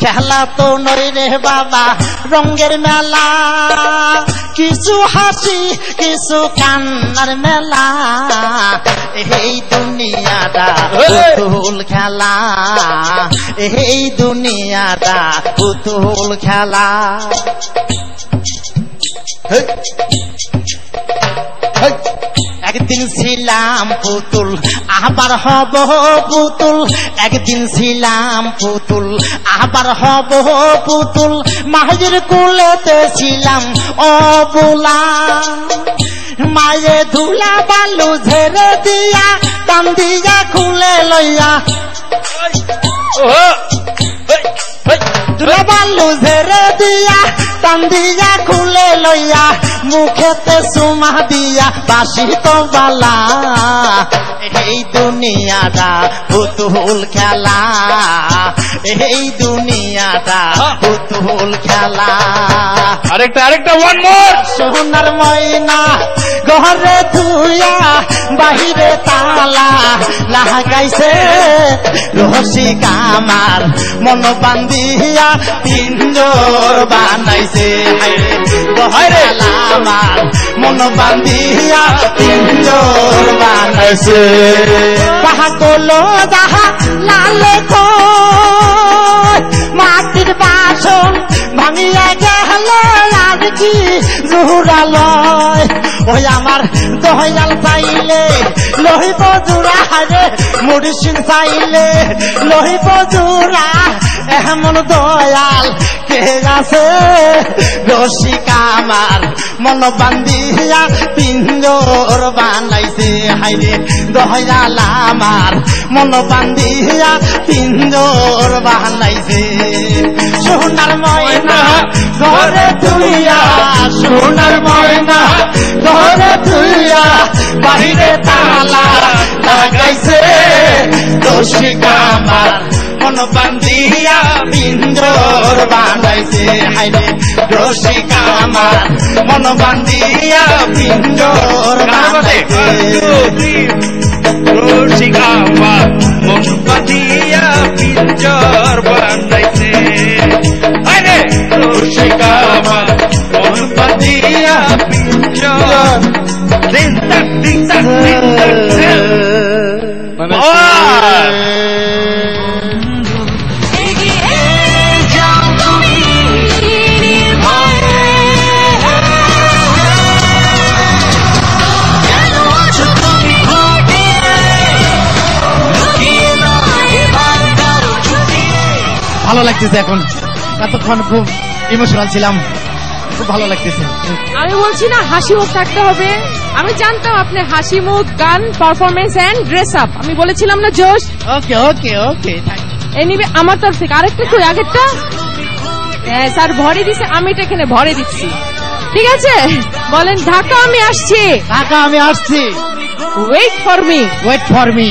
খেলা তো নই রে বাবা রঙের মেলা, কিছু হাসি কিছু কান্নার মেলা, এই দুনিয়াটা পুতুল খেলা, এই দুনিয়াটা পুতুল খেলা। একদিন ছিলাম পুতুল আবার হব পুতুল, একদিন ছিলাম পুতুল আবার হব পুতুল, মায়ের কুলেতে ছিলাম অবলা, মায়ে ধুলা বালু ঝেড়ে দিয়া টান দিয়া খুলে লইয়া, ধুলা বালু ঝেড়ে দিয়া টান দিয়া খুলে লইয়া, মুখেতে সুমা দিয়া বাসি তো বালা, এই দুনিয়াটা পুতুল খেলা, এই দুনিয়াটা পুতুল খেলা। আরেকটা ওয়ান মোর। সোনার ময়না ঘরে ধুইয়া বাহিরে তালা লাগাইছে, রসিক আমার মন বান্ধিয়া পিঞ্জর বানাইছে, ঘরে আমার মন বান্ধিয়া পিঞ্জর বানাইছে। পাগল যাহা লালে মাটির বাসন ভাঙিয়া গেল আর কি জুড়ালয়, ওই আমার দয়াল চাইলে লহিব জোড়া রে মুড়িসিন চাইলে লহিব জোড়া, এমন দয়াল কে আছে, রসিক আমার মন বান্ধিয়া পিঞ্জর বানাইছে, হাইরে দয়াল আমার মন বান্ধিয়া পিঞ্জর বানাইছে। সোনার ময়না ঘরে ধুইয়া, সোনার ময়না ঘরে ধুইয়া বাহিরে তালা লাগাইছে, রসিক আমার মন বান্ধিয়া পিঞ্জর বানাইছে, হাইরে রসিক আমার মন বান্ধিয়া পিঞ্জর বানাইছে, রসিক আমার মন বান্ধিয়া পিঞ্জর বানাইছে, আরে রসিক আমার মন বান্ধিয়া পিঞ্জর। দিন তাক দিন তাক দিন তাক ভালো লাগতেছে এখন, এতক্ষণ খুব ইমোশনাল ছিলাম, খুব ভালো লাগতেছে। আমি বলছি না হাসি মুখ থাকতে হবে, আমি জানতাম আপনি হাসি মুখ, গান, পারফরমেন্স এন্ড ড্রেস আপ, আমি বলেছিলাম না জোশ। ওকে ওকে ওকে, এনিবে আমার তরফ থেকে আরেকটা কই আগেরটা, হ্যাঁ স্যার ভরে দিছে, আমি এটা এখানে ভরে দিচ্ছি, ঠিক আছে? বলেন ঢাকা আমি আসছি, ঢাকা আমি আসছি, wait for me, wait for me.